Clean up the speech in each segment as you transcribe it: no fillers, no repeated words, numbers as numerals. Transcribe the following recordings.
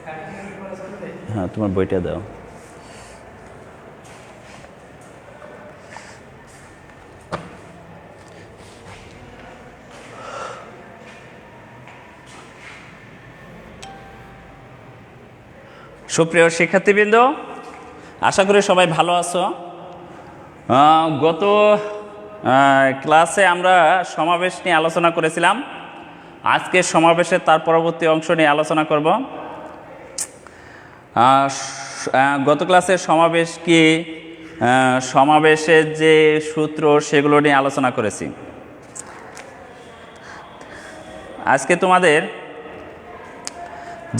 হ্যাঁ, তোমার বইটা দাও। সুপ্রিয় শিক্ষার্থীবৃন্দ, আশা করি সবাই ভালো আছো। গত ক্লাসে আমরা সমাবেশ নিয়ে আলোচনা করেছিলাম। আজকে সমাবেশের তার পরবর্তী অংশ নিয়ে আলোচনা করব। গত ক্লাসে সমাবেশ কি, সমাবেশের যে সূত্র, সেগুলো নিয়ে আলোচনা করেছি। আজকে তোমাদের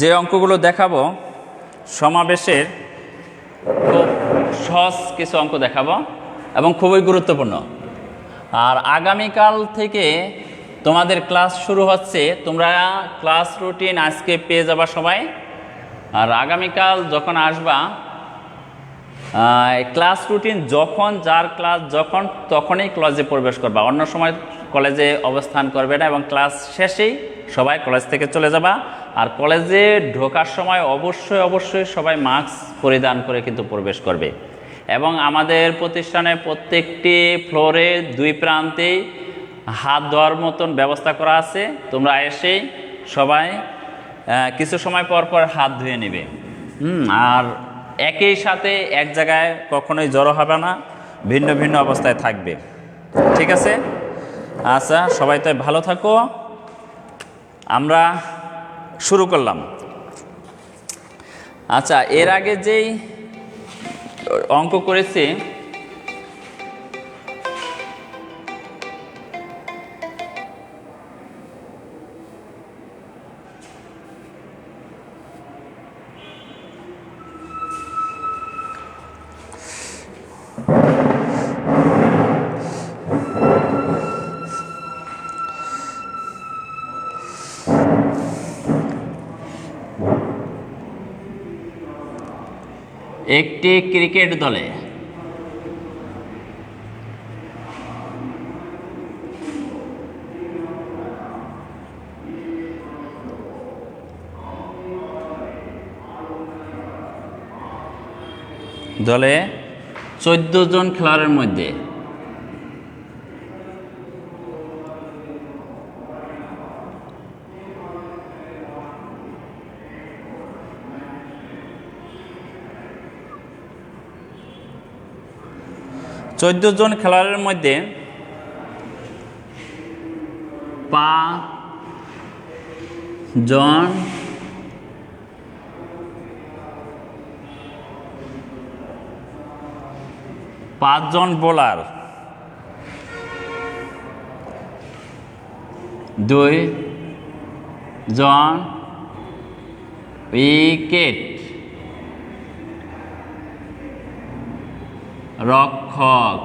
যে অঙ্কগুলো দেখাবো, সমাবেশের খুব সহজ কিছু অঙ্ক দেখাবো এবং খুবই গুরুত্বপূর্ণ। আর আগামীকাল থেকে তোমাদের ক্লাস শুরু হচ্ছে। তোমরা ক্লাস রুটিন আজকে পেয়ে যাবা সবাই। আর আগামীকাল যখন আসবা, ক্লাস রুটিন যখন যার ক্লাস যখন তখনই কলেজে প্রবেশ করবা, অন্য সময় কলেজে অবস্থান করবে না। এবং ক্লাস শেষেই সবাই কলেজ থেকে চলে যাবা। আর কলেজে ঢোকার সময় অবশ্যই সবাই মাস্ক পরিধান করে কিন্তু প্রবেশ করবে। এবং আমাদের প্রতিষ্ঠানে প্রত্যেকটি ফ্লোরে 2 প্রান্তেই হাত ধোয়ার মতন ব্যবস্থা করা আছে। তোমরা এসেই সবাই কিছু সময় পর পর হাত ধুয়ে নেবে। আর একই সাথে এক জায়গায় কখনোই জড়ো হবে না, ভিন্ন ভিন্ন অবস্থায় থাকবে। ঠিক আছে? আচ্ছা, সবাই তো ভালো থাকো। আমরা শুরু করলাম। আচ্ছা, এর আগে যেই অঙ্ক করেছি, একটি ক্রিকেট দলে দলে 14 জন খেলোয়াড়ের মধ্যে জন খেলোয়াড়ের মধ্যে 5 জন বোলার, 2 জন উইকেট রক্ষক,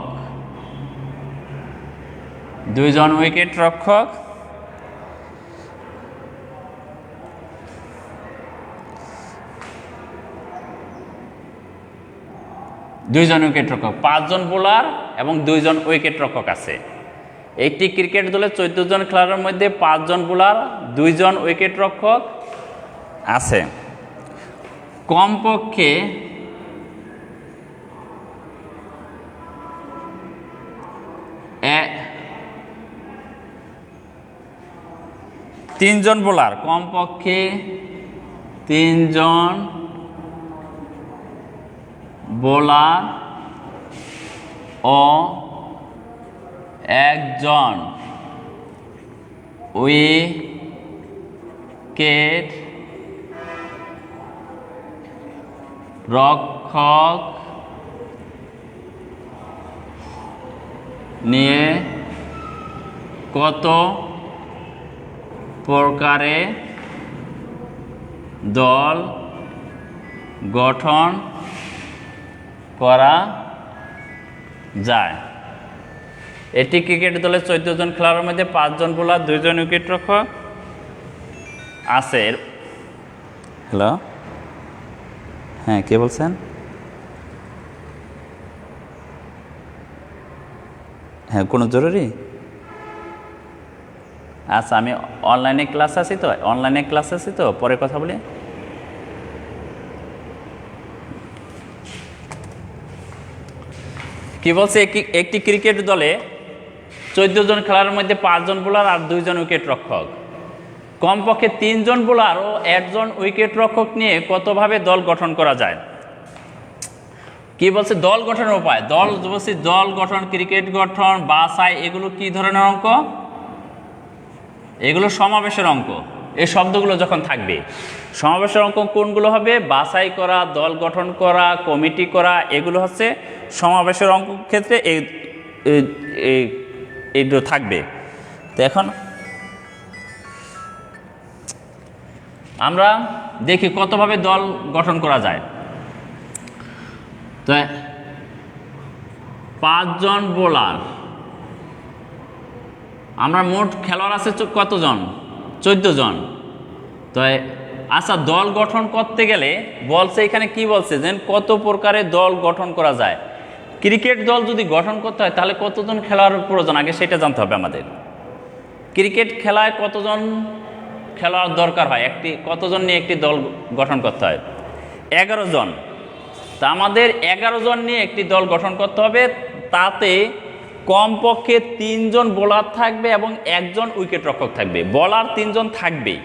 2 জন উইকেট রক্ষক, 2 জন উইকেট রক্ষক, 5 জন বোলার এবং 2 জন উইকেট রক্ষক আছে। একটি ক্রিকেট দলে 14 জন খেলোয়াড়ের মধ্যে 5 জন বোলার, 2 জন উইকেট রক্ষক আছে। কমপক্ষে 3 জন বোলার, কমপক্ষে 3 জন বোলার ও 1 জন উইকেট রক্ষক নিয়ে কত প্রকারে দল গঠন করা যায়? এটি ক্রিকেট দলে 14 জন খেলোয়াড়ের মধ্যে 5 জন বোলার, 2 জন উইকেট রক্ষক আছে। হ্যালো, হ্যাঁ, কে বলছেন? হ্যাঁ, কোনো জরুরি? আচ্ছা, আমি অনলাইনে ক্লাস আছি তো, পরে কথা বলি। কি বলছে, একটি ক্রিকেট দলে 14 জন খেলোয়াড়ের মধ্যে 5 জন বোলার আর 2 জন উইকেট রক্ষক। কমপক্ষে 3 জন বোলার ও 1 জন উইকেট রক্ষক নিয়ে কতভাবে দল গঠন করা যায়? কি বলছে, দল গঠনের উপায়। দল গঠন, ক্রিকেট গঠন, বাছাই, এগুলো কি ধরনের অঙ্ক? এগুলো সমাবেশের অঙ্ক। এই শব্দগুলো যখন থাকবে, সমাবেশের অঙ্ক কোনগুলো হবে? বাছাই করা, দল গঠন করা, কমিটি করা, এগুলো হচ্ছে সমাবেশের অঙ্ক ক্ষেত্রে এইগুলো থাকবে। তো এখন আমরা দেখি কতভাবে দল গঠন করা যায়। তো 5 জন বোলার, আমরা মোট খেলোয়াড় আছে কতজন? 14 জন। তো আচ্ছা, দল গঠন করতে গেলে বলছে, এখানে কি বলছে যে কত প্রকারের দল গঠন করা যায়। ক্রিকেট দল যদি গঠন করতে হয় তাহলে কতজন খেলোয়াড়ের প্রয়োজন, আগে সেটা জানতে হবে আমাদের। ক্রিকেট খেলায় কতজন খেলোয়াড় দরকার হয়, কতজন নিয়ে একটি দল গঠন করতে হয়? 11 জন। তা আমাদের 11 জন নিয়ে একটি দল গঠন করতে হবে। তাতে কমপক্ষে 3 জন বোলার থাকবে এবং 1 জন উইকেট রক্ষক থাকবে। বোলার 3 জন থাকবেই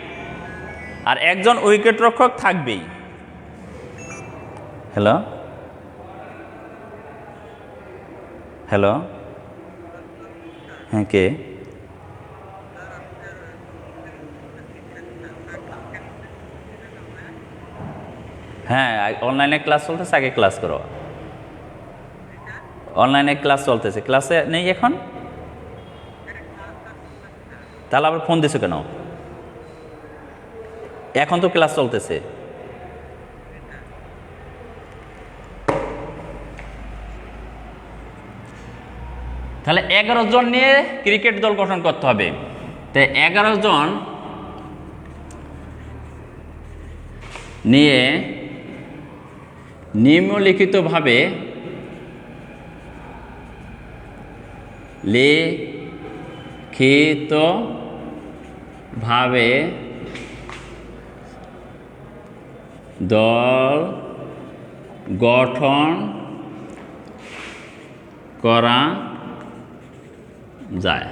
আর 1 জন উইকেট রক্ষক থাকবেই। হ্যালো হ্যালো, হ্যাঁ কে? হ্যাঁ, অনলাইনে ক্লাস চলতেছে, আগে ক্লাস করো। অনলাইনে ক্লাস চলতেছে, ক্লাসে নেই এখন? তাহলে আবার ফোন দিছো কেন? এখন তো ক্লাস চলতেছে। তাহলে 11 জন নিয়ে ক্রিকেট দল গঠন করতে হবে। তো 11 জন নিয়ে নিম্নলিখিতভাবে দল গঠন করা যায়।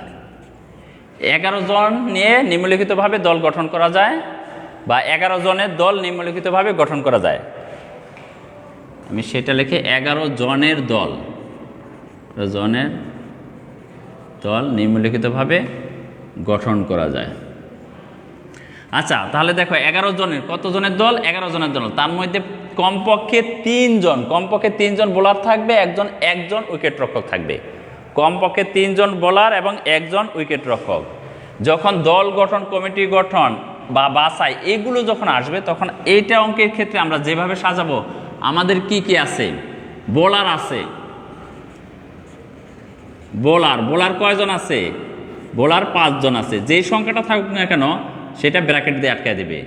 11 জন নিয়ে নিম্নলিখিতভাবে দল গঠন করা যায়, বা 11 জনের দল নিম্নলিখিতভাবে গঠন করা যায়। আমি সেটা লিখে 11 জনের দল নিম্নলিখিতভাবে গঠন করা যায়। আচ্ছা, তাহলে দেখো 11 জনের, কত জনের দল? 11 জনের দল। তার মধ্যে কমপক্ষে 3 জন বোলার থাকবে, একজন উইকেট রক্ষক থাকবে। কমপক্ষে 3 জন বোলার এবং 1 জন উইকেট রক্ষক। যখন দল গঠন, কমিটি গঠন বা বাছাই এগুলো যখন আসবে, তখন এইটা অঙ্কের ক্ষেত্রে আমরা যেভাবে সাজাবো, আমাদের কি কি আছে? বোলার আছে। বোলার কয়জন আছে? বোলার 5 জন আছে। যেই সংখ্যাটা থাকুক না কেন সেটা ব্র্যাকেট দিয়ে আটকে দেবে।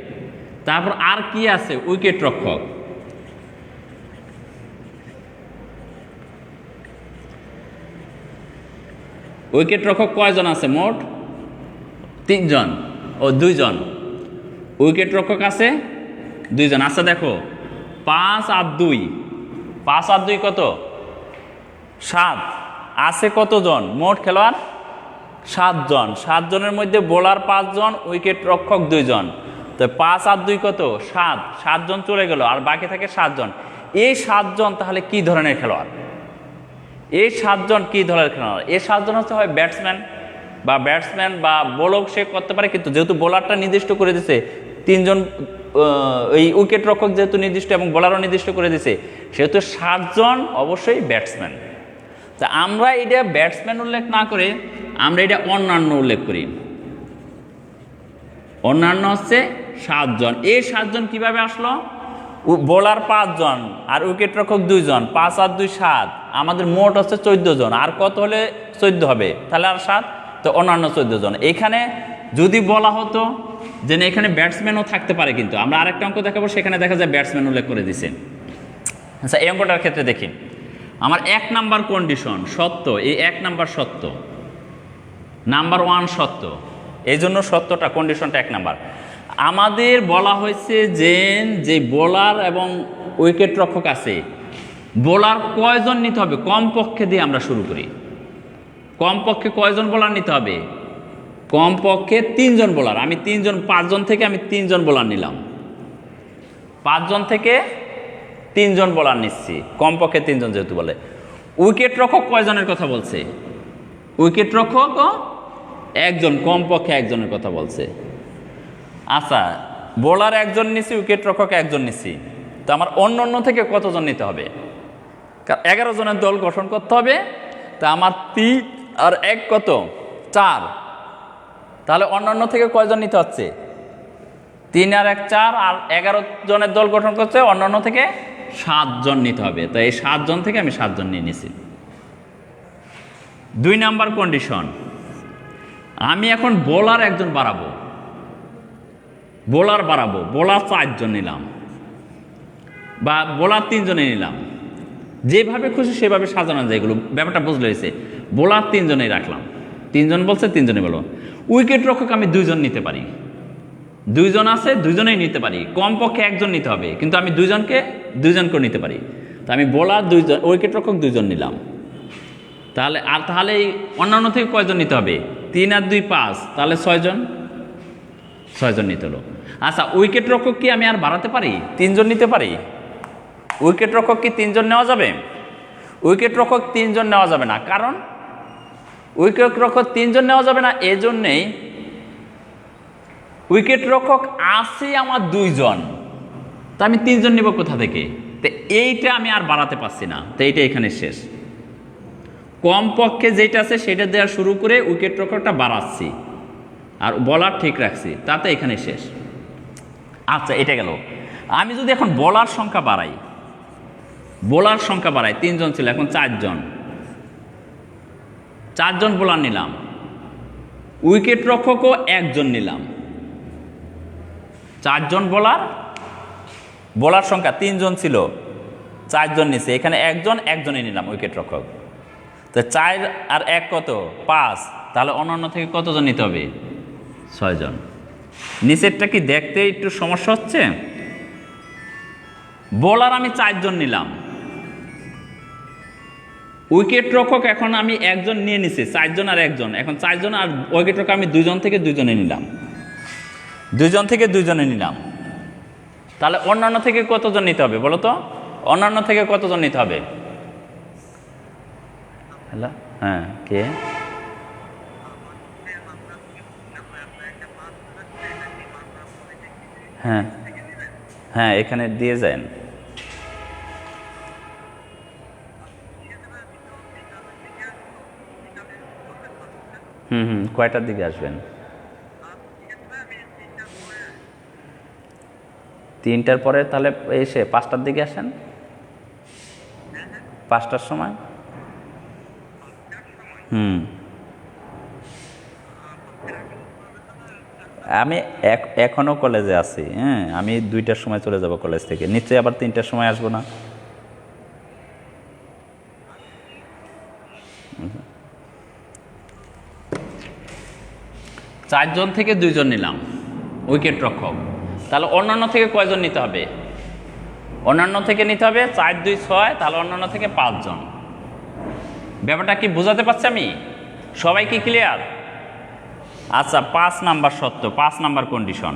তারপর আর কি আছে? উইকেট রক্ষক। উইকেট রক্ষক কয়জন আছে? মোট 3 জন ও 2 জন। উইকেট রক্ষক আছে 2 জন। আচ্ছা দেখো, 5 আর 2 কত? 7। আছে কতজন মোট খেলোয়াড়? 7 জন। 7 জনের মধ্যে বোলার 5 জন, উইকেট রক্ষক 2 জন। তো 5 আর 2 কত? 7। 7 জন চলে গেল, আর বাকি থাকে 7 জন। এই 7 জন তাহলে কি ধরনের খেলোয়াড়? এই 7 জন কি ধরনের খেলোয়াড়? এই 7 জন হচ্ছে হয় ব্যাটসম্যান বা বোলক সে করতে পারে, কিন্তু যেহেতু বোলারটা নির্দিষ্ট করে দিছে 3 জন, এই উইকেট রক্ষক যেহেতু নির্দিষ্ট এবং বোলারও নির্দিষ্ট করে দিছে, সেহেতু 7 জন অবশ্যই ব্যাটসম্যান। তা আমরা এটা ব্যাটসম্যান উল্লেখ না করে আমরা এটা অন্যান্য উল্লেখ করি। অন্যান্য হচ্ছে 7 জন। এই 7 জন কিভাবে আসলো? বোলার 5 জন আর উইকেট রক্ষক 2 জন। 5 আর 2 7, আমাদের মোট হচ্ছে 14 জন। আর কত হলে 14 হবে? তাহলে আর 7, তো অন্যান্য 14 জন। এখানে যদি বলা হতো যে এখানে ব্যাটসম্যানও থাকতে পারে, কিন্তু আমরা আরেকটা অঙ্ক দেখাবো, সেখানে দেখা যায় ব্যাটসম্যান উল্লেখ করে দিছে। আচ্ছা, এই অঙ্কটার ক্ষেত্রে দেখি, আমার 1 নাম্বার কন্ডিশন সত্য। এই 1 নাম্বার সত্য, নাম্বার 1 সত্য, এই জন্য সত্যটা, কন্ডিশনটা 1 নাম্বার। আমাদের বলা হয়েছে যে বোলার এবং উইকেট রক্ষক আছে, বোলার কয়জন নিতে হবে কমপক্ষে দিয়ে আমরা শুরু করি। কমপক্ষে কয়জন বোলার নিতে হবে? কমপক্ষে 3 জন বোলার। আমি 3 জন, 5 জন থেকে আমি 3 জন বোলার নিলাম। 5 জন থেকে 3 জন বোলার নিচ্ছি, কমপক্ষে 3 জন যেহেতু বলে। উইকেট রক্ষক কয়জনের কথা বলছে? উইকেট রক্ষক 1 জন, কমপক্ষে 1 জনের কথা বলছে। আচ্ছা, বোলার 1 জন নিচ্ছি, উইকেট রক্ষক 1 জন নিচ্ছি, তো আমার অন্য থেকে কতজন নিতে হবে? 11 জনের দল গঠন করতে হবে। তা আমার 3 আর 1 কত? 4। তাহলে অন্যান্য থেকে কয়জন নিতে হচ্ছে? 3 আর 1 4, আর 11 জনের দল গঠন করছে, অন্যান্য থেকে 7 জন নিতে হবে। তো এই 7 জন থেকে আমি 7 জন নিয়ে নিছি। 2 নাম্বার কন্ডিশন, আমি এখন বোলার 1 জন বাড়াবো। বোলার 4 জন নিলাম, বা বোলার 3 জনে নিলাম। যেভাবে খুশি সেভাবে সাজানো যায়, এগুলো ব্যাপারটা বুঝলে হয়েছে। বোলার 3 জনেই রাখলাম, 3 জন বলছে 3 জনে বলো। উইকেট রক্ষক আমি 2 জন নিতে পারি, 2 জন আছে, 2 জনেই নিতে পারি। কমপক্ষে 1 জন নিতে হবে, কিন্তু আমি 2 জনকেও নিতে পারি। তো আমি বোলার 2 জন, উইকেট রক্ষক 2 জন নিলাম। তাহলে এই অন্যান্য থেকে কয়জন নিতে হবে? 3 আর 2 5, তাহলে 6 জন নিতে হলো। আচ্ছা, উইকেট রক্ষক কি আমি আর বাড়াতে পারি? 3 জন নিতে পারি। উইকেট রক্ষক কি 3 জন নেওয়া যাবে? উইকেট রক্ষক 3 জন নেওয়া যাবে না। কারণ উইকেট রক্ষক 3 জন নেওয়া যাবে না, এজন্যেই উইকেট রক্ষক আছে আমার 2 জন, তা আমি 3 জন নিব কোথা থেকে? তো এইটা আমি আর বাড়াতে পারছি না, তো এইটা এখানে শেষ। কমপক্ষে যেটা আছে সেটা দেওয়া শুরু করে উইকেট রক্ষকটা বাড়াচ্ছি আর বলার ঠিক রাখছি, তাতে এখানে শেষ। আচ্ছা, এটা গেল। আমি যদি এখন বোলার সংখ্যা বাড়াই, 3 জন ছিল, এখন 4 জন। 4 জন বোলার নিলাম, উইকেট রক্ষকও 1 জন নিলাম। 4 জন বোলার সংখ্যা 3 জন ছিল, 4 জন নিছে, এখানে 1 জনই নিলাম উইকেট রক্ষক। তো 4 আর 1 কত? 5। তাহলে অন্যান্য থেকে কতজন নিতে হবে? 6 জন। নিচেরটা কি দেখতে একটু সমস্যা হচ্ছে? বোলার আমি 4 জন নিলাম, উইকেট রক্ষক এখন আমি 1 জন নিয়ে নিছি, 4 জন আর 1 জন, এখন 4 জন, আর উইকেট রক্ষক আমি 2 জন থেকে 2 জনে নিলাম, 2 জন থেকে 2 জনে নিলাম। তাহলে অন্যান্য থেকে কতজন নিতে হবে বলো তো? অন্যান্য থেকে কতজন নিতে হবে? হ্যালো, হ্যাঁ, কে? হ্যাঁ হ্যাঁ, এখানে দিয়ে যান। কয়টার দিকে আসবেন? 3টার পরে, তাহলে এসে 5টার দিকে আসেন। 5টার সময়। আমি এখনো কলেজে আছি। হ্যাঁ, আমি 2টার সময় চলে যাব কলেজ থেকে, নিশ্চয়ই আবার 3টার সময় আসবো না। চার জন থেকে 2 জন নিলাম উইকেট রক্ষক। তাহলে অন্যান্য থেকে কয়জন নিতে হবে? অন্যান্য থেকে নিতে হবে 4 2 6, তাহলে অন্যান্য থেকে 5 জন। ব্যাপারটা কি বোঝাতে পারছি আমি? সবাই কি ক্লিয়ার? আচ্ছা, 5 নাম্বার শর্ত, 5 number condition.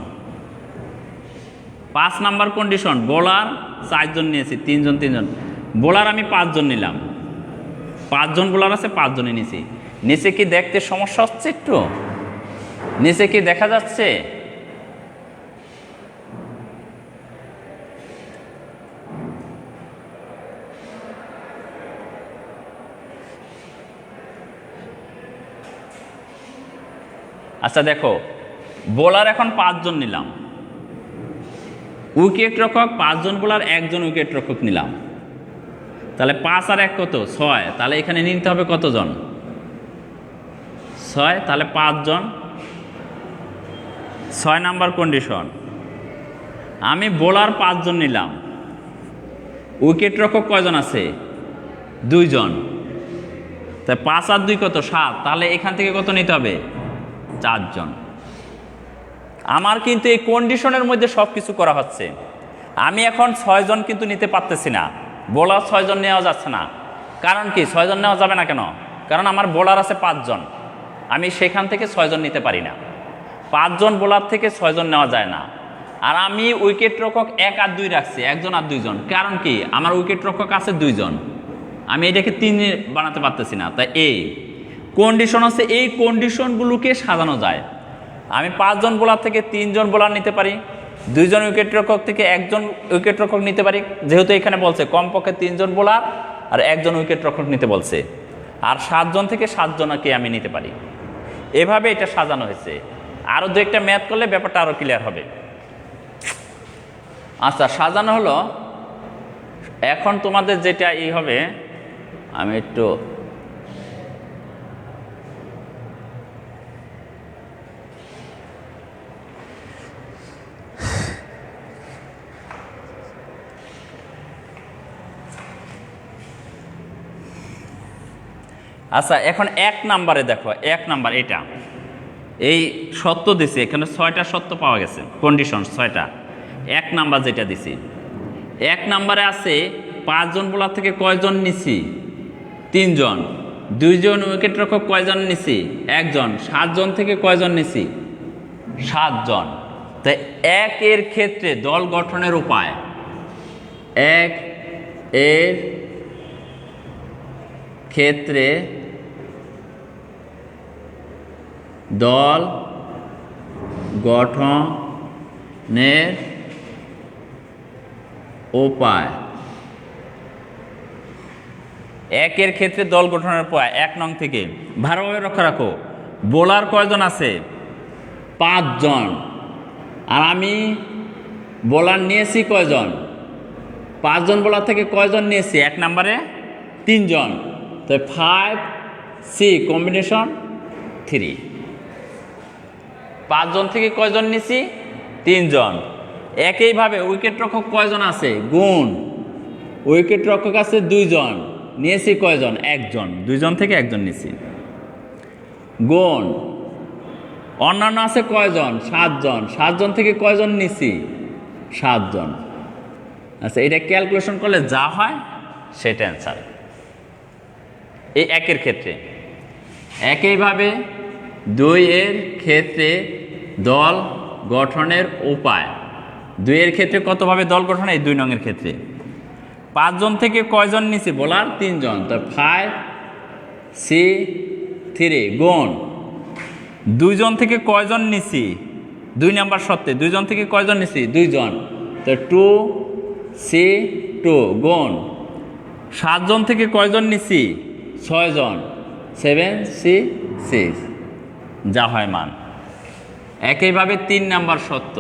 5 number condition, bowler 4 জন নিয়েছি, 3 জন 3 জন। বোলার আমি 5 জন নিলাম, 5 জন বোলার আছে, 5 জনই নিয়েছি। নিচে কি দেখতে সমস্যা হচ্ছে? একটু নিচে কি দেখা যাচ্ছে? আচ্ছা দেখো, বোলার এখন 5 জন নিলাম, উইকেট রক্ষক 5 জন বোলার, 1 জন উইকেট রক্ষক নিলাম। তাহলে 5 আর 1 কত? 6। তাহলে এখানে নিতে হবে কতজন? 6। তাহলে 5 জন। 6 নাম্বার কন্ডিশন, আমি বোলার 5 জন নিলাম, উইকেট রক্ষক কয়জন আছে? 2 জন। তাই 5 আর 2 কত? 7। তাহলে এখান থেকে কত নিতে হবে? 4 জন। আমার কিন্তু এই কন্ডিশনের মধ্যে সব কিছু করা হচ্ছে। আমি এখন 6 জন কিন্তু নিতে পারতেছি না, বোলার 6 জন নেওয়া যাচ্ছে না। কারণ কি 6 জন নেওয়া যাবে না কেন? কারণ আমার বোলার আছে 5 জন, আমি সেখান থেকে 6 জন নিতে পারি না। 5 জন বোলার থেকে 6 জন নেওয়া যায় না। আর আমি উইকেট রক্ষক 1 আর 2 রাখছি, 1 জন আর 2 জন। কারণ কি আমার উইকেট রক্ষক আছে 2 জন, আমি এটাকে 3 বানাতে পারতেছি না। তাই এই কন্ডিশন আছে, এই কন্ডিশনগুলোকে সাজানো যায়। আমি 5 জন বোলার থেকে 3 জন বোলার নিতে পারি, 2 জন উইকেট রক্ষক থেকে 1 জন উইকেট রক্ষক নিতে পারি, যেহেতু এখানে বলছে কমপক্ষে 3 জন বোলার আর 1 জন উইকেট রক্ষক নিতে বলছে। আর 7 জন থেকে 7 জনকে আমি নিতে পারি। এভাবে এটা সাজানো হয়েছে। আরও দু একটা ম্যাথ করলে ব্যাপারটা আরও ক্লিয়ার হবে। আচ্ছা, সাজানো হলো। এখন তোমাদের যেটা এই হবে, আমি একটু আচ্ছা, এখন 1 নাম্বারে দেখো, 1 নাম্বার এটা এই সত্য দিছি, এখানে 6টা সত্য পাওয়া গেছে, কন্ডিশন 6টা। 1 নাম্বার যেটা দিছি, 1 নাম্বারে আছে 5 জন বোলার থেকে কয়জন নিছি? 3 জন। 2 জন উইকেট রক্ষক কয়জন নিছি? 1 জন। 7 জন থেকে কয়জন নিছি? 7 জন। তাই 1 এর ক্ষেত্রে দল গঠনের উপায়, 1 এর ক্ষেত্রে দল গঠনের উপায়। 1 এর ক্ষেত্রে দল গঠনের উপায় 1 নং থেকে ভালোভাবে রক্ষা রাখো। বোলার কয়জন আছে? 5 জন। আর আমি বোলার নিয়েছি কয়জন? 5 জন বোলার থেকে কয়জন নিয়েছি? 1 নম্বরে 3 জন। তো 5C কম্বিনেশন 3। 5 জন থেকে কয়জন নিছি? 3 জন। একইভাবে উইকেট রক্ষক কয়জন আছে? গুণ, উইকেট রক্ষক আছে 2 জন, নিয়েছি কয়জন? 1 জন। 2 জন থেকে 1 জন নিছি। গুণ অন্যান্য আছে কয়জন? 7 জন। 7 জন থেকে কয়জন নিছি? 7 জন। আচ্ছা, এটা ক্যালকুলেশন করলে যা হয় সেটা অ্যান্সার এই 1 এর ক্ষেত্রে। একইভাবে 2 এর ক্ষেত্রে দল গঠনের উপায়। 2 এর ক্ষেত্রে কতভাবে দল গঠন? এই 2 নং এর ক্ষেত্রে 5 জন থেকে কয়জন নিছি? বোলার 3 জন। তো 5C3 গুণ 2 জন থেকে কয়জন নিছি? 2 নাম্বার শর্তে 2 জন থেকে কয়জন নিছি? 2 জন। তো 2C2 গুণ 7 জন থেকে কয়জন নিছি? 6 জন। 7C6 যা হয় মান। একইভাবে 3 নাম্বার শর্ত,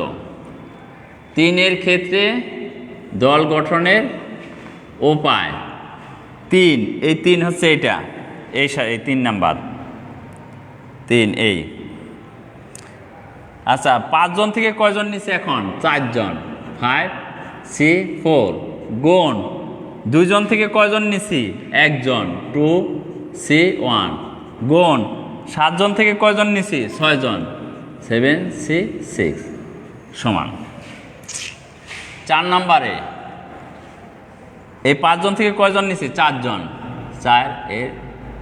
3 এর ক্ষেত্রে দল গঠনের উপায়। 3, এই 3 হচ্ছে এটা, এই 3 নাম্বার 3 এই। আচ্ছা, 5 জন থেকে কয়জন নিছে? এখন 4 জন। 5C4 গুণ 2 জন থেকে কয়জন নিছি? 1 জন। 2C1 গুণ 7 জন থেকে কয়জন নিছি? 6 জন। 7C6 সমান। 4 নাম্বারে এই 5 জন থেকে কয়জন নিছি? 4 জন। 4 এর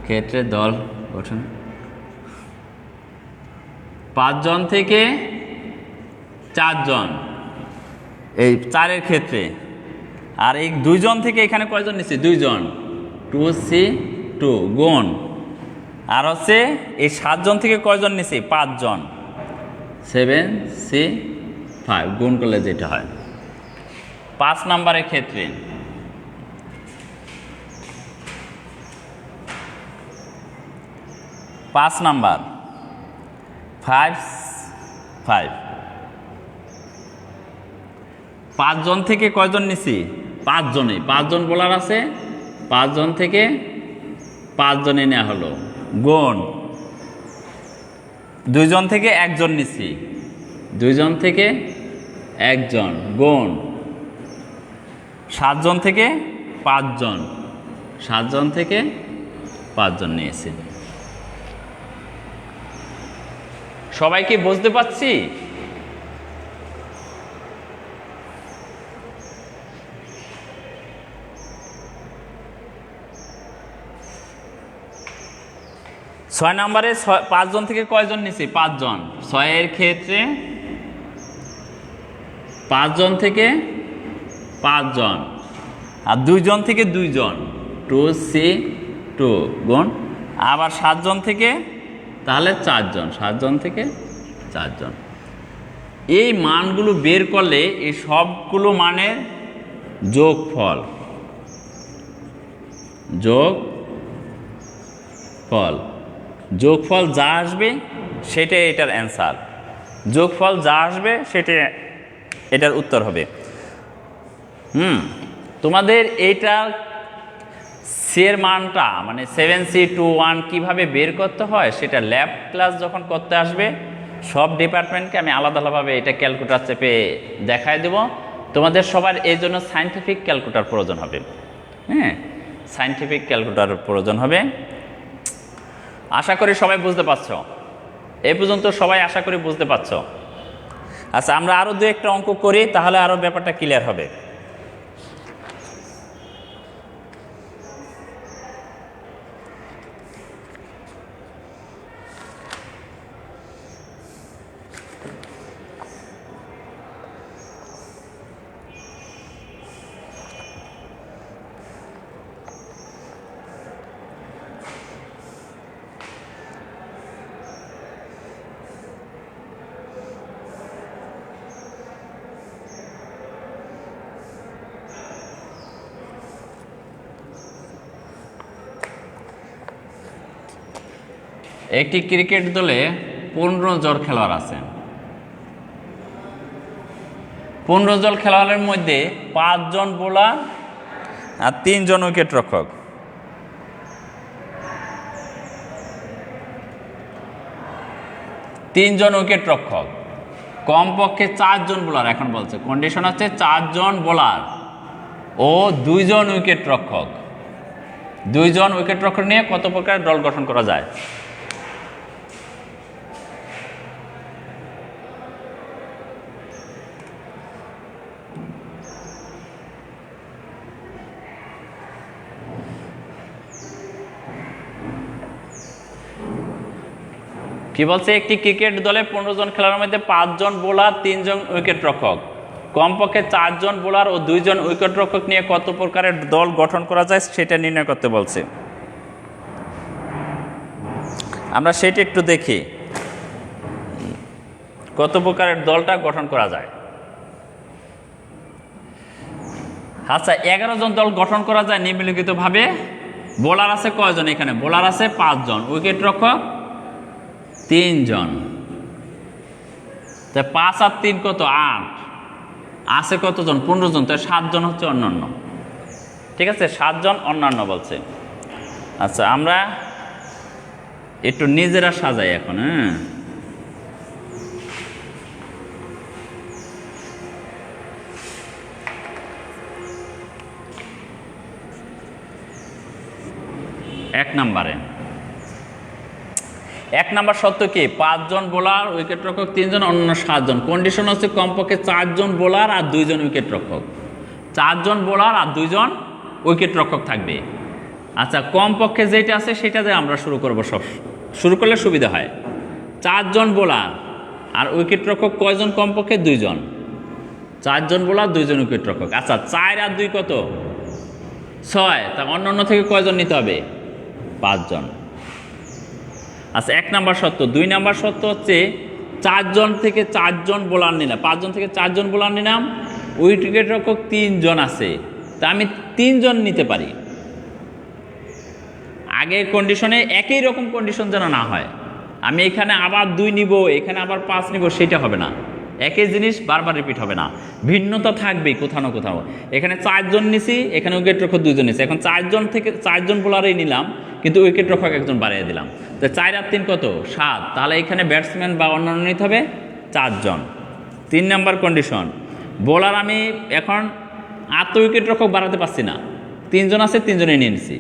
ক্ষেত্রে দল গঠন 5 জন থেকে 4 জন এই 4 এর ক্ষেত্রে। আর এই 2 জন থেকে এখানে কয়জন নিছি? 2 জন। 2C2 গুণ আর হচ্ছে এই 7 জন থেকে কয়জন নিছি? 5 জন। 7C5 গুণ করলে যেটা হয়। 5 নাম্বারের ক্ষেত্রে 5 নাম্বার 5 জন থেকে কয়জন নিছি? 5 জনই। 5 জন বোলার আছে, 5 জন থেকে 5 জনে নেওয়া হলো গুণ 2 জন থেকে 1 জন নিছি, 2 জন থেকে 1 জন গুণ 7 জন থেকে 5 জন, 7 জন থেকে 5 জন নিয়েছি। সবাই কি বুঝতে পারছি? 6 নম্বরে 5 জন থেকে কয়জন নিছি? 5 জন। 6 এর ক্ষেত্রে 5 জন থেকে 5 জন, আর 2 জন থেকে 2 জন, 2C2 গুণ, আবার 7 জন থেকে তাহলে 4 জন, 7 জন থেকে 4 জন। এই মানগুলো বের করলে এই সবগুলো মানের যোগফল, যোগফল যা আসবে সেটাই এটার অ্যান্সার, যোগফল যা আসবে সেটা এটার উত্তর হবে। তোমাদের এইটার সি এর মানটা মানে 7C21 কিভাবে বের করতে হয় সেটা ল্যাব ক্লাস যখন করতে আসবে সব ডিপার্টমেন্টকে আমি আলাদা আলাদাভাবে এটা ক্যালকুলেটর চেপে দেখায় দেব। তোমাদের সবার এই জন্য সায়েন্টিফিক ক্যালকুলেটর প্রয়োজন হবে। হ্যাঁ, সায়েন্টিফিক ক্যালকুলেটর প্রয়োজন হবে। আশা করি সবাই বুঝতে পারছো, এই পর্যন্ত সবাই আশা করি বুঝতে পারছো। আচ্ছা, আমরা আরও 2-1টা অঙ্ক করি, তাহলে আরও ব্যাপারটা ক্লিয়ার হবে। একটি ক্রিকেট দলে 15 জন খেলোয়াড় আছেন। 15 জন খেলোয়াড়ের মধ্যে 5 জন বোলার আর 3 জন উইকেট রক্ষক। কমপক্ষে 4 জন বোলার, এখন বলছে কন্ডিশন আছে 4 জন বোলার ও 2 জন উইকেট রক্ষক। 2 জন উইকেট রক্ষক নিয়ে কত প্রকার দল গঠন করা যায়? কি বলছে? একটি ক্রিকেট দলে 15 জন খেলোয়াড়ের মধ্যে 5 জন বোলার, 3 জন উইকেট রক্ষক, কমপক্ষে 4 জন বোলার ও 2 জন উইকেট রক্ষক নিয়ে কত প্রকারের দল গঠন করা যায় সেটা নির্ণয় করতে বলছে। আমরা সেটা একটু দেখি কত প্রকারের দলটা গঠন করা যায়। আচ্ছা, 11 জন দল গঠন করা যায় নিম্নলিখিতভাবে। বোলার আছে কয়জন? এখানে বোলার আছে 5 জন, উইকেট রক্ষক 3 জন। তা 5 আর 3 কত? 8। আছে কতজন? 15 জন। তো 7 জন হচ্ছে অন্যান্য। ঠিক আছে, 7 জন অন্যান্য বলছে। আচ্ছা, আমরা একটু নিজেরা সাজাই এখন। হ্যাঁ, এক নাম্বার সত্য কি? 5 জন বোলার, উইকেট রক্ষক 3 জন, অন্য 7 জন। কন্ডিশন হচ্ছে কমপক্ষে 4 জন বোলার আর 2 জন উইকেট রক্ষক। 4 জন বোলার আর 2 জন উইকেট রক্ষক থাকবে। আচ্ছা, কমপক্ষে যেটা আছে সেটা দিয়ে আমরা শুরু করব। সব শুরু করলে সুবিধা হয়। 4 জন বোলার আর উইকেট রক্ষক কয়জন? কমপক্ষে 2 জন। 4 জন বোলার, 2 জন উইকেট রক্ষক। আচ্ছা, 4 আর 2 কত? 6। তা অন্য থেকে কয়জন নিতে হবে? 5 জন। আচ্ছা, 1 নাম্বার সত্য। 2 নাম্বার সত্য হচ্ছে 4 জন থেকে 4 জন বোলার নিলাম, 5 জন থেকে 4 জন বোলার নিলাম, উইকেট রক্ষক 3 জন আছে, তা আমি 3 জন নিতে পারি। আগের কন্ডিশনে একই রকম কন্ডিশন যেন না হয়। আমি এখানে আবার 2 নিব, এখানে আবার 5 নিব, সেটা হবে না। একই জিনিস বারবার রিপিট হবে না, ভিন্নতা থাকবেই কোথাও না কোথাও। এখানে 4 জন নিছি, এখানে উইকেট রক্ষক 2 জন নিছি। এখন 4 জন থেকে 4 জন বোলারই নিলাম, কিন্তু উইকেট রক্ষক 1 জন বাড়িয়ে দিলাম। তো 4 আর 3 কত? 7। তাহলে এখানে ব্যাটসম্যান বা অন্যান্য নিতে হবে 4 জন। 3 নাম্বার কন্ডিশন, বোলার আমি এখন আর তো উইকেট রক্ষক বাড়াতে পারছি না, 3 জন আছে, 3 জনে নিয়ে নিছি।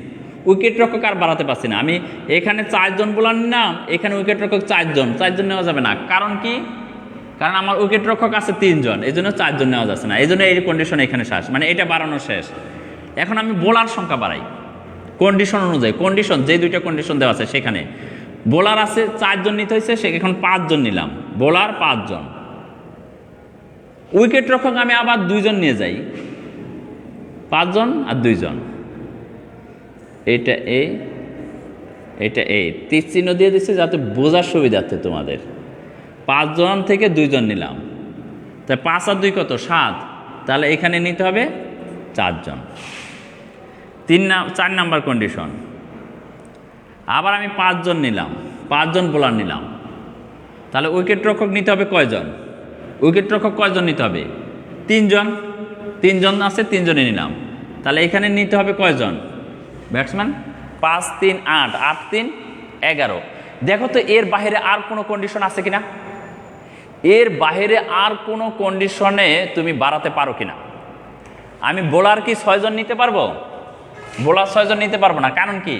উইকেট রক্ষক আর বাড়াতে পারছি না, আমি এখানে 4 জন বোলার নিলাম, এখানে উইকেট রক্ষক 4 জন। 4 জন নেওয়া যাবে না। কারণ কি? কারণ আমার উইকেট রক্ষক আছে 3 জন, এই জন্য 4 জন নেওয়া যাচ্ছে না। এই জন্য এই কন্ডিশন এখানে শেষ, মানে এটা বাড়ানো শেষ। এখন আমি বোলার সংখ্যা বাড়াই কন্ডিশন অনুযায়ী। কন্ডিশন যে 2টা কন্ডিশন দেওয়া আছে সেখানে বোলার আছে 4 জন নিতে হয়েছে, সে এখন 5 জন নিলাম, বোলার 5 জন। উইকেট রক্ষক আমি আবার 2 জন নিয়ে যাই, 5 জন আর 2 জন। এটা এটা তীর চিহ্ন দিয়ে দিচ্ছে যাতে বোঝার সুবিধার্থে তোমাদের। 5 জন থেকে 2 জন নিলাম, তাই 5 আর 2 কত? 7। তাহলে এখানে নিতে হবে 4 জন। 4 নাম্বার কন্ডিশন। আবার আমি 5 জন নিলাম, 5 জন বোলার নিলাম, তাহলে উইকেট রক্ষক নিতে হবে কয়জন? উইকেট রক্ষক কয়জন নিতে হবে? 3 জন। 3 জন আছে, 3 জনে নিলাম, তাহলে এখানে নিতে হবে কয়জন ব্যাটসম্যান? 5 3 8, 8 3 11। দেখো তো এর বাইরে আর কোনো কন্ডিশন আছে কিনা, এর বাইরে আর কোনো কন্ডিশনে তুমি বাড়াতে পারো কিনা? আমি বোলার কি 6 জন নিতে পারবো? বোলার 6 জন নিতে পারবো না। কারণ কি?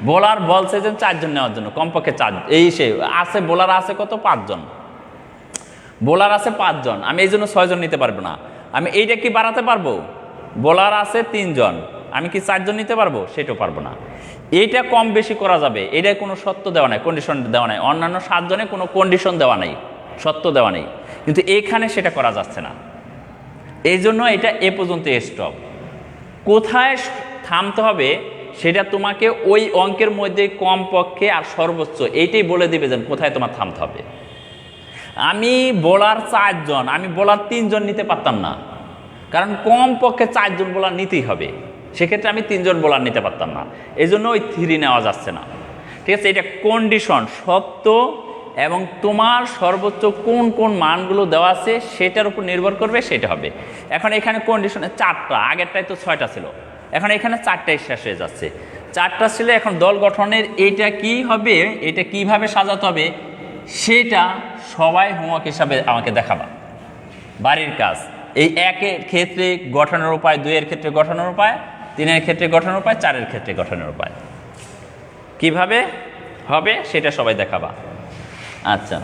বোলার বলছে যে 4 জন নেওয়ার জন্য, কমপক্ষে 4। এই সে আছে, বোলার আছে কত? 5 জন। বোলার আছে 5 জন, আমি এই জন্য 6 জন নিতে পারবো না। আমি এইটা কি বাড়াতে পারবো? বোলার আছে 3 জন, আমি কি 4 জন নিতে পারবো? সেটাও পারবো না। এইটা কম বেশি করা যাবে, এটাই কোনো শর্ত দেওয়া নাই, কন্ডিশন দেওয়া নাই। অন্যান্য 7 জনে কোনো কন্ডিশন দেওয়া নেই, শর্ত দেওয়া নেই, কিন্তু এইখানে সেটা করা যাচ্ছে না। এই জন্য এটা এ পর্যন্ত স্টপ। কোথায় থামতে হবে সেটা তোমাকে ওই অঙ্কের মধ্যে কমপক্ষে আর সর্বোচ্চ এইটাই বলে দিবে যে কোথায় তোমার থামতে হবে। আমি বোলার 4 জন, আমি বোলার 3 জন নিতে পারতাম না, কারণ কমপক্ষে 4 জন বোলার নিতেই হবে। সেক্ষেত্রে আমি 3 জন বোলার নিতে পারতাম না, এই জন্য ওই 3 নেওয়া যাচ্ছে না। ঠিক আছে, এটা কন্ডিশন সত্য এবং তোমার সর্বোচ্চ কোন কোন মানগুলো দেওয়া আছে সেটার উপর নির্ভর করবে, সেটা হবে। এখন এখানে কন্ডিশনে 4টা, আগেরটাই তো 6টা ছিল, এখন এখানে 4টাই শেষ হয়ে যাচ্ছে। 4টা ছিল, এখন দল গঠনের এটা কি হবে, এটা কিভাবে সাজাতে হবে সেটা সবাই হোমওয়ার্ক হিসাবে আমাকে দেখাবা, বাড়ির কাজ। এই 1-এর ক্ষেত্রে গঠনের উপায়, 2-এর ক্ষেত্রে গঠনের উপায়, 3-এর ক্ষেত্রে গঠনের উপায়, 4-এর ক্ষেত্রে গঠনের উপায় কিভাবে হবে সেটা সবাই দেখাবা। আচ্ছা,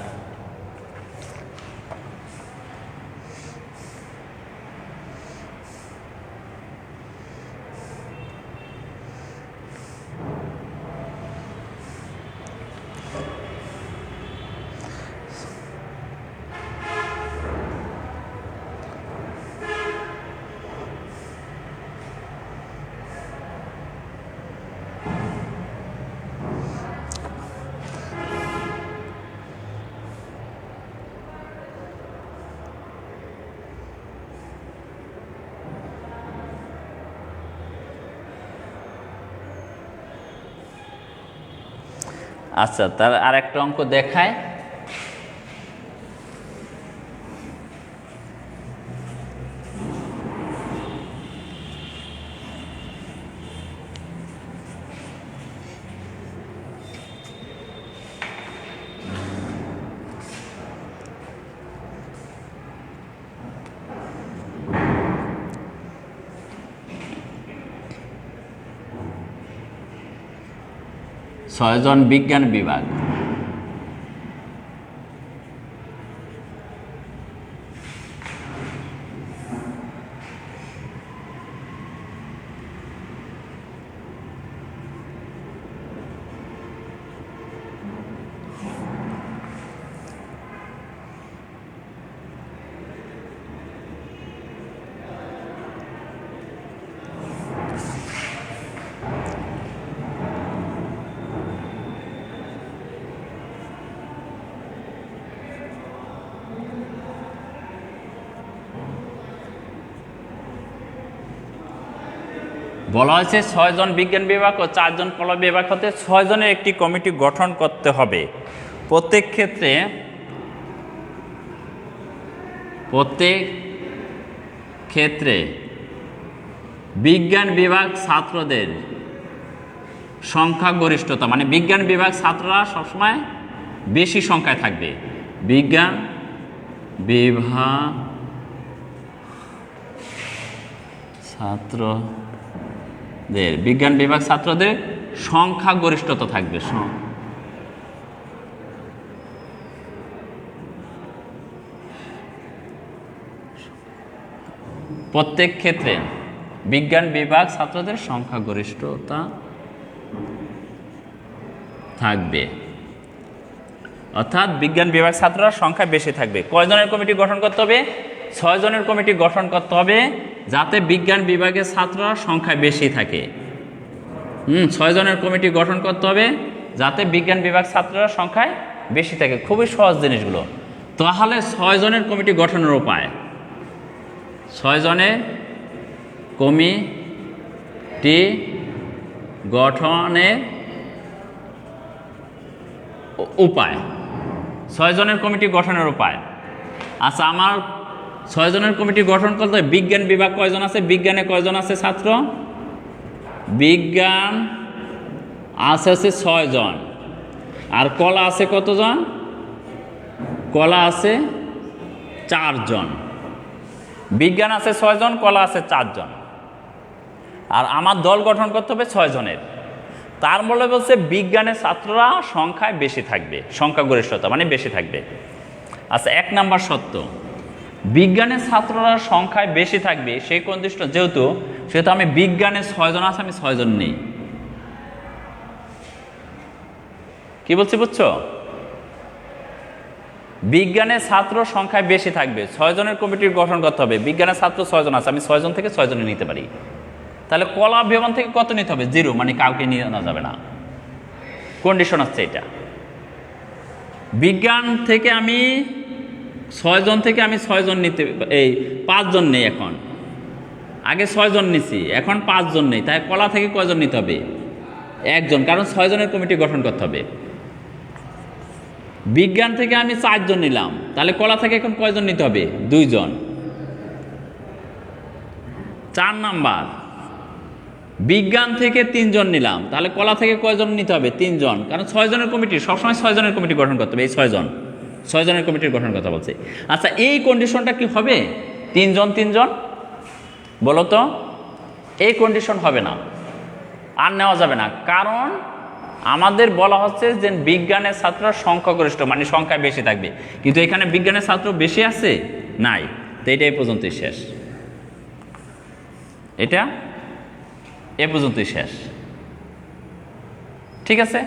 আচ্ছা, তার আরেকটা অঙ্ক দেখায়। ছয়জন বিজ্ঞান বিভাগ, বলা হয়েছে 6 জন বিজ্ঞান বিভাগ ও 4 জন কলা বিভাগ হতে 6 জনের একটি কমিটি গঠন করতে হবে। প্রত্যেক ক্ষেত্রে বিজ্ঞান বিভাগ ছাত্রদের সংখ্যাগরিষ্ঠতা, মানে বিজ্ঞান বিভাগ ছাত্ররা সবসময় বেশি সংখ্যায় থাকবে। বিজ্ঞান বিভাগ ছাত্রদের সংখ্যাগরিষ্ঠতা থাকবে। প্রত্যেক ক্ষেত্রে বিজ্ঞান বিভাগ ছাত্রদের সংখ্যাগরিষ্ঠতা থাকবে। অর্থাৎ বিজ্ঞান বিভাগ ছাত্ররা সংখ্যা বেশি থাকবে। কয়জনের কমিটি গঠন করতে হবে? 6 জনের কমিটি গঠন করতে হবে, যাতে বিজ্ঞান বিভাগের ছাত্ররা সংখ্যায় বেশি থাকে। 6 জনের কমিটি গঠন করতে হবে, যাতে বিজ্ঞান বিভাগ ছাত্ররা সংখ্যায় বেশি থাকে। খুবই সহজ জিনিসগুলো। তাহলে 6 জনের কমিটি গঠনের উপায়, 6 জনের কমিটি গঠনের উপায়, 6 জনের কমিটি গঠনের উপায়। আচ্ছা, আমার 6 জনের কমিটি গঠন করতে হয়। বিজ্ঞান বিভাগ কয়জন আছে? বিজ্ঞানে কয়জন আছে ছাত্র? বিজ্ঞান আছে 6 জন। আর কলা আছে কতজন? কলা আছে 4 জন। বিজ্ঞান আছে 6 জন, কলা আছে 4 জন। আর আমার দল গঠন করতে হবে 6 জনের। তার বলে বলছে বিজ্ঞানের ছাত্ররা সংখ্যায় বেশি থাকবে, সংখ্যাগরিষ্ঠতা মানে বেশি থাকবে। আচ্ছা, 1 নাম্বার সত্য, বিজ্ঞানের ছাত্ররা সংখ্যায় বেশি থাকবে সেই কন্ডিশন যেহেতু, সেহেতু আমি বিজ্ঞানে 6 জন আছে, আমি 6 জন নেই। কি বলছি বুঝছো? বিজ্ঞানের ছাত্র সংখ্যায় বেশি থাকবে, 6 জনের কমিটির গঠন করতে হবে। বিজ্ঞানের ছাত্র 6 জন আছে, আমি 6 জন থেকে 6 জনে নিতে পারি। তাহলে কলা বিভাগ থেকে কত নিতে হবে? 0, মানে কাউকে নিয়ে নেওয়া যাবে না। কন্ডিশন হচ্ছে এটা। বিজ্ঞান থেকে আমি 6 জন থেকে আমি 6 জন নিতে, এই 5 জন নেই এখন। আগে 6 জন নিছি, এখন 5 জন নেই। তাই কলা থেকে কয়জন নিতে হবে? 1 জন, কারণ 6 জনের কমিটি গঠন করতে হবে। বিজ্ঞান থেকে আমি 4 জন নিলাম, তাহলে কলা থেকে এখন কয়জন নিতে হবে? 2 জন। 4 নাম্বার, বিজ্ঞান থেকে 3 জন নিলাম, তাহলে কলা থেকে কয়জন নিতে হবে? 3 জন, কারণ 6 জনের কমিটি সবসময় 6 জনের কমিটি গঠন করতে হবে। এই 6 জনের কমিটির গঠন কথা বলছে। আচ্ছা, এই কন্ডিশনটা কি হবে? 3 জন 3 জন, বলো তো? এই কন্ডিশন হবে না, আর নেওয়া যাবে না। কারণ আমাদের বলা হচ্ছে যে বিজ্ঞানের ছাত্ররা সংখ্যাগরিষ্ঠ মানে সংখ্যায় বেশি থাকবে, কিন্তু এখানে বিজ্ঞানের ছাত্র বেশি আছে নাই। তো এটা এই পর্যন্তই শেষ, এটা এ পর্যন্তই শেষ। ঠিক আছে,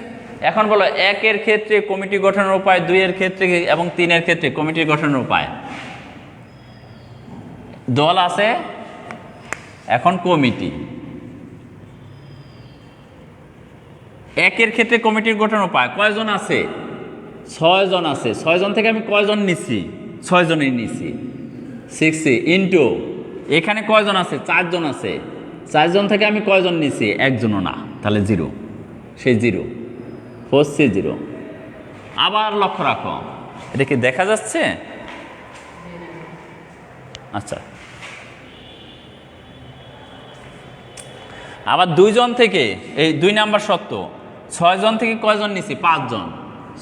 এখন বলো 1 এর ক্ষেত্রে কমিটি গঠনের উপায়, 2 এর ক্ষেত্রে এবং 3 এর ক্ষেত্রে কমিটি গঠনের উপায়। দল আছে, এখন কমিটি। 1 এর ক্ষেত্রে কমিটির গঠন উপায়, কয়জন আছে? 6 জন আছে। 6 জন থেকে আমি কয়জন নিচ্ছি? 6 জনই নিচ্ছি। 60 ইন্টু এখানে কয়জন আছে? 4 জন আছে। 4 জন থেকে আমি কয়জন নিচ্ছি? 1 জনও না, তাহলে 0, সেই 0 হচ্ছে 0। আবার লক্ষ্য রাখো, এটা কি দেখা যাচ্ছে? আচ্ছা, আবার 2 জন থেকে, এই 2 নাম্বার সত্য, 6 জন থেকে কয়জন নিছি? 5 জন।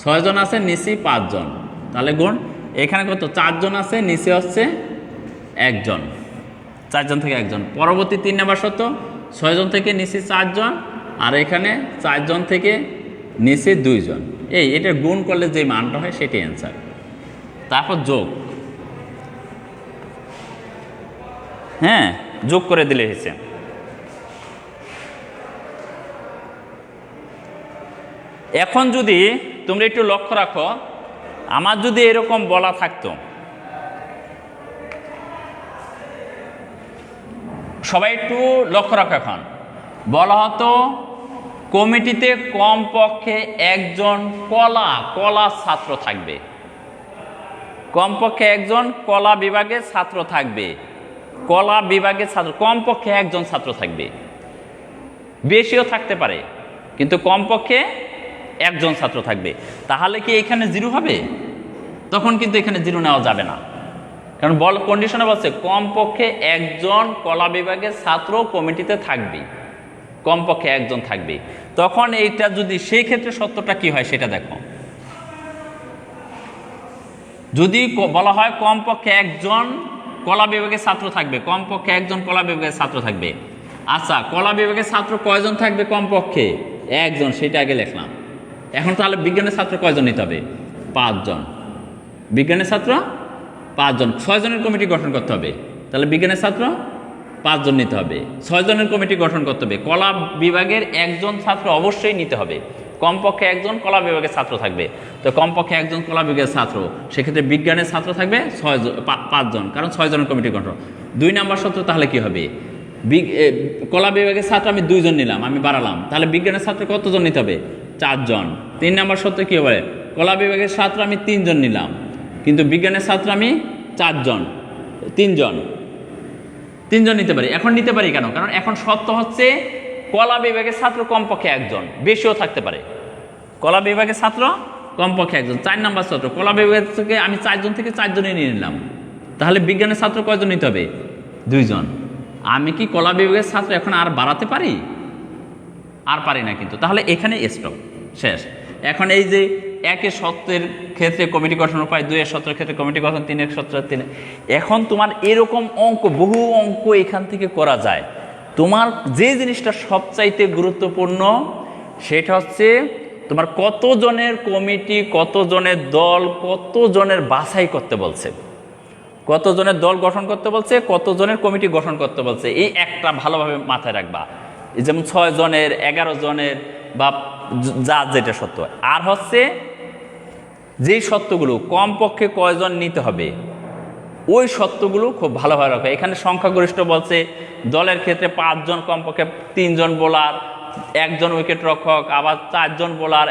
6 জন আছে, নিছি 5 জন, তাহলে গুণ এখানে কত? 4 জন আছে, নিচে হচ্ছে 1 জন। 4 জন থেকে 1 জন। পরবর্তী 3 নাম্বার সত্য, 6 জন থেকে নিচে 4 জন, আর এখানে 4 জন থেকে নিচে 2 জন। এটা গুণ করলে যে মানটা হয় সেটাই অ্যান্সার। তারপর যোগ, হ্যাঁ, যোগ করে দিলে হয়েছে। এখন যদি তোমরা একটু লক্ষ্য রাখো, আমার যদি এরকম বলা থাকতো, সবাই একটু লক্ষ্য রাখো, এখন বলা হতো কমিটিতে কমপক্ষে 1 জন কলা ছাত্র থাকবে, কমপক্ষে 1 জন কলা বিভাগের ছাত্র থাকবে। কলা বিভাগের ছাত্র কমপক্ষে 1 জন ছাত্র থাকবে, বেশিও থাকতে পারে, কিন্তু কমপক্ষে 1 জন ছাত্র থাকবে। তাহলে কি এখানে 0 হবে? তখন কিন্তু এখানে 0 নেওয়া যাবে না, কারণ কন্ডিশনে বলছে কমপক্ষে 1 জন কলা বিভাগের ছাত্র কমিটিতে থাকবে, কমপক্ষে 1 জন থাকবে। তখন এইটা যদি সেই ক্ষেত্রে সত্যটা কি হয় সেটা দেখো। যদি বলা হয় কমপক্ষে 1 জন কলা বিভাগের ছাত্র থাকবে, কমপক্ষে 1 জন কলা বিভাগের ছাত্র থাকবে। আচ্ছা, কলা বিভাগের ছাত্র কয়জন থাকবে? কমপক্ষে 1 জন, সেটা আগে লিখলাম। এখন তাহলে বিজ্ঞানের ছাত্র কয়জন নিতে হবে? 5 জন। বিজ্ঞানের ছাত্র 5 জন, 6 জনের কমিটি গঠন করতে হবে, তাহলে বিজ্ঞানের ছাত্র 5 জন নিতে হবে। 6 জনের কমিটি গঠন করতে হবে। কলা বিভাগের 1 জন ছাত্র অবশ্যই নিতে হবে, কমপক্ষে 1 জন কলা বিভাগের ছাত্র থাকবে। তো কমপক্ষে একজন কলা বিভাগের ছাত্র, সেক্ষেত্রে বিজ্ঞানের ছাত্র থাকবে 5জন, কারণ 6 জনের কমিটি গঠন। 2 নম্বর সূত্র তাহলে কি হবে, কলা বিভাগের ছাত্র আমি 2 জন নিলাম, আমি বাড়ালাম, তাহলে বিজ্ঞানের ছাত্র কতজন নিতে হবে, 4 জন। 3 নম্বর সূত্র কি হবে, কলা বিভাগের ছাত্র আমি 3 জন নিলাম, কিন্তু বিজ্ঞানের ছাত্র আমি 4 জন, 3 জন নিতে পারি। এখন নিতে পারি কেন, কারণ এখন শর্ত হচ্ছে কলা বিভাগের ছাত্র কমপক্ষে 1 জন, বেশিও থাকতে পারে। কলা বিভাগের ছাত্র কমপক্ষে 1 জন। 4 নম্বর সূত্র, কলা বিভাগ থেকে আমি 4 জন থেকে 4 জনই নিয়ে নিলাম, তাহলে বিজ্ঞানের ছাত্র কয়জন নিতে হবে, 2 জন। আমি কি কলা বিভাগের ছাত্র এখন আর বাড়াতে পারি, আর পারি না কিন্তু, তাহলে এখানে স্টপ, শেষ। এখন এই যে 1 সূত্রের ক্ষেত্রে কমিটি গঠন উপায়, 2 সূত্রের ক্ষেত্রে কমিটি গঠন, 3 সূত্রের 3, এখন তোমার এরকম অঙ্ক, বহু অঙ্ক এখান থেকে করা যায়। তোমার যে জিনিসটা সবচাইতে গুরুত্বপূর্ণ সেটা হচ্ছে তোমার কতজনের কমিটি, কতজনের দল, কতজনের বাছাই করতে বলছে, কতজনের দল গঠন করতে বলছে, কতজনের কমিটি গঠন করতে বলছে, এই একটা ভালোভাবে মাথায় রাখবা। যেমন 6 জনের, 11 জনের, বা যা যেটা সত্য। আর হচ্ছে যেই সত্যগুলো কমপক্ষে কয়জন নিতে হবে, ওই সত্যগুলো খুব ভালোভাবে রাখবে। এখানে সংখ্যাগরিষ্ঠ বলছে, দলের ক্ষেত্রে 5 জন, কমপক্ষে 3 জন বোলার, 1 জন উইকেট রক্ষক, আবার 4 জন বোলার,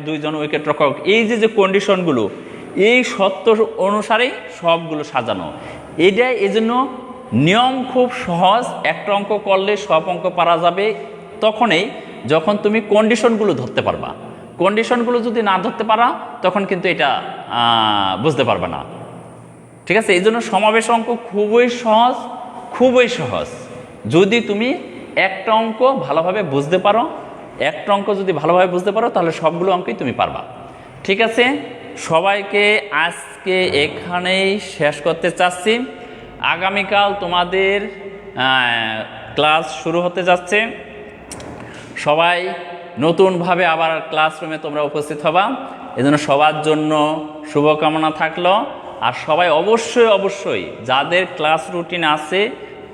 2 জন উইকেট রক্ষক, এই যে কন্ডিশনগুলো, এই সত্য অনুসারেই সবগুলো সাজানো। এটাই এজন্য নিয়ম খুব সহজ, একটা অঙ্ক করলে সব অঙ্ক পারা যাবে তখনই যখন তুমি কন্ডিশনগুলো ধরতে পারবা। কন্ডিশনগুলো যদি না ধরতে পারা তখন কিন্তু এটা বুঝতে পারবে না, ঠিক আছে। এই জন্য সমাবেশ অঙ্ক খুবই সহজ, খুবই সহজ। যদি তুমি একটা অঙ্ক ভালোভাবে বুঝতে পারো, একটা অঙ্ক যদি ভালোভাবে বুঝতে পারো, তাহলে সবগুলো অঙ্কই তুমি পারবা, ঠিক আছে। সবাইকে আজকে এখানেই শেষ করতে চাচ্ছি। আগামীকাল তোমাদের ক্লাস শুরু হতে যাচ্ছে। সবাই নতুনভাবে আবার ক্লাসরুমে তোমরা উপস্থিত হবা, এজন্য সবার জন্য শুভকামনা থাকলো। আর সবাই অবশ্যই যাদের ক্লাস রুটিন আছে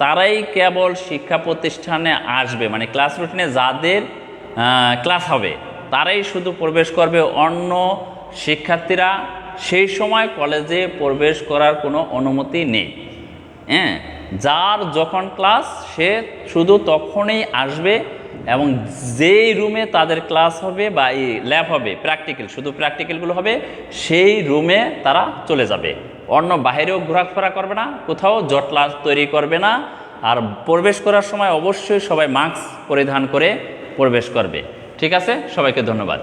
তারাই কেবল শিক্ষা প্রতিষ্ঠানে আসবে, মানে ক্লাস রুটিনে যাদের ক্লাস হবে তারাই শুধু প্রবেশ করবে, অন্য শিক্ষার্থীরা সেই সময় কলেজে প্রবেশ করার কোনো অনুমতি নেই। হ্যাঁ, যার যখন ক্লাস সে শুধু তখনই আসবে, এবং যেই রুমে তাদের ক্লাস হবে বা এই ল্যাব হবে, প্র্যাকটিক্যাল, শুধু প্র্যাকটিক্যালগুলো হবে, সেই রুমে তারা চলে যাবে। অন্য বাইরেও ঘোরাফেরা করবে না, কোথাও জটলা তৈরি করবে না। আর প্রবেশ করার সময় অবশ্যই সবাই মাস্ক পরিধান করে প্রবেশ করবে, ঠিক আছে। সবাইকে ধন্যবাদ।